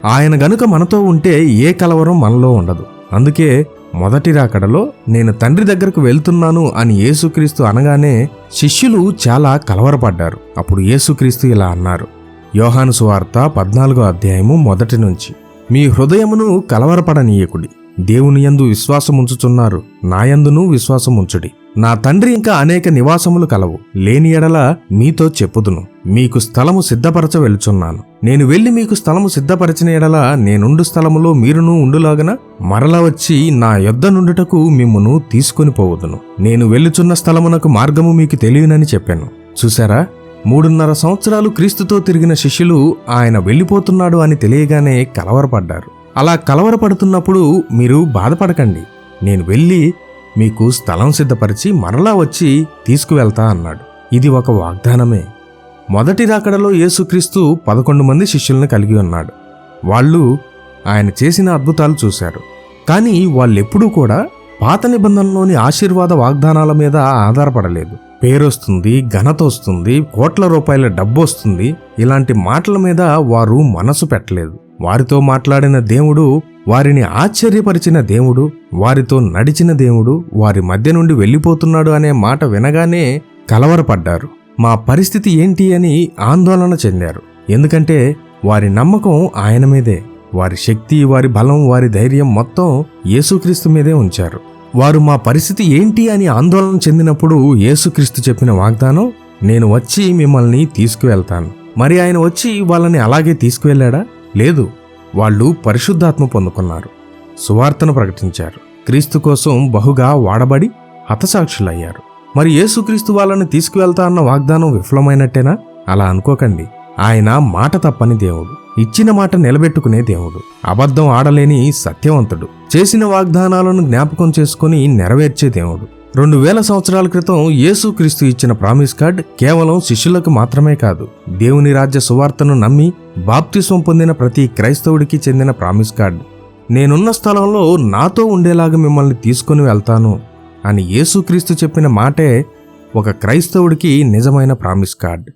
ఆయన గనుక మనతో ఉంటే ఏ కలవరం మనలో ఉండదు. అందుకే మొదటి రాకడలో నేను తండ్రి దగ్గరకు వెళ్తున్నాను అని యేసుక్రీస్తు అనగానే శిష్యులు చాలా కలవరపడ్డారు. అప్పుడు యేసుక్రీస్తు ఇలా అన్నారు. యోహాను సువార్త 14వ అధ్యాయము 1 నుంచి, మీ హృదయమును కలవరపడనీయకుడి. దేవుని యందు విశ్వాసముంచుచున్నారు, నాయందును విశ్వాసముంచుడి. నా తండ్రి ఇంకా అనేక నివాసములు కలవు. లేని ఎడల మీతో చెప్పుదును. మీకు స్థలము సిద్ధపరచ వెళుచున్నాను. నేను వెళ్లి మీకు స్థలము సిద్ధపరచిన ఎడల నేనుండు స్థలములో మీరును ఉండులాగన మరల వచ్చి నా యొద్ద నుండుటకు మిమ్మును తీసుకొని పోవుదును. నేను వెళ్ళుచున్న స్థలమునకు మార్గము మీకు తెలియనని చెప్పాను. చూశారా, 3.5 సంవత్సరాలు క్రీస్తుతో తిరిగిన శిష్యులు ఆయన వెళ్ళిపోతున్నాడు అని తెలియగానే కలవరపడ్డారు. అలా కలవరపడుతున్నప్పుడు మీరు బాధపడకండి. నేను వెళ్ళి మీకు స్థలం సిద్ధపరిచి మరలా వచ్చి తీసుకువెళ్తా అన్నాడు. ఇది ఒక వాగ్దానమే. మొదటి రాకడలో యేసుక్రీస్తు 11 మంది శిష్యులను కలిగి ఉన్నాడు. వాళ్ళు ఆయన చేసిన అద్భుతాలు చూశారు. కానీ వాళ్ళెప్పుడూ కూడా పాత నిబంధనలోని ఆశీర్వాద వాగ్దానాల మీద ఆధారపడలేదు. పేరొస్తుంది, ఘనత వస్తుంది, కోట్ల రూపాయల డబ్బు వస్తుంది, ఇలాంటి మాటల మీద వారు మనసు పెట్టలేదు. వారితో మాట్లాడిన దేవుడు, వారిని ఆశ్చర్యపరిచిన దేవుడు, వారితో నడిచిన దేవుడు వారి మధ్య నుండి వెళ్ళిపోతున్నాడు అనే మాట వినగానే కలవరపడ్డారు. మా పరిస్థితి ఏంటి అని ఆందోళన చెందారు. ఎందుకంటే వారి నమ్మకం ఆయన మీదే. వారి శక్తి, వారి బలం, వారి ధైర్యం మొత్తం యేసుక్రీస్తు మీదే ఉంచారు. వారు మా పరిస్థితి ఏంటి అని ఆందోళన చెందినప్పుడు యేసుక్రీస్తు చెప్పిన వాగ్దానం, నేను వచ్చి మిమ్మల్ని తీసుకువెళ్తాను. మరి ఆయన వచ్చి వాళ్ళని అలాగే తీసుకువెళ్ళాడా? లేదు. వాళ్ళు పరిశుద్ధాత్మ పొందుకున్నారు, సువార్తను ప్రకటించారు, క్రీస్తు కోసం బహుగా వాడబడి హతసాక్షులయ్యారు. మరి యేసుక్రీస్తు వాళ్ళని తీసుకువెళ్తా అన్న వాగ్దానం విఫలమైనట్టేనా? అలా అనుకోకండి. ఆయన మాట తప్పని దేవుడు, ఇచ్చిన మాట నిలబెట్టుకునే దేవుడు, అబద్ధం ఆడలేని సత్యవంతుడు, చేసిన వాగ్దానాలను జ్ఞాపకం చేసుకుని నెరవేర్చే దేవుడు. 2000 సంవత్సరాల క్రితం యేసుక్రీస్తు ఇచ్చిన ప్రామిస్ కార్డ్ కేవలం శిష్యులకు మాత్రమే కాదు, దేవుని రాజ్య సువార్తను నమ్మి బాప్తిస్వం పొందిన ప్రతి క్రైస్తవుడికి చెందిన ప్రామిస్ కార్డ్. నేనున్న స్థలంలో నాతో ఉండేలాగా మిమ్మల్ని తీసుకుని వెళ్తాను అని యేసుక్రీస్తు చెప్పిన మాటే ఒక క్రైస్తవుడికి నిజమైన ప్రామిస్ కార్డ్.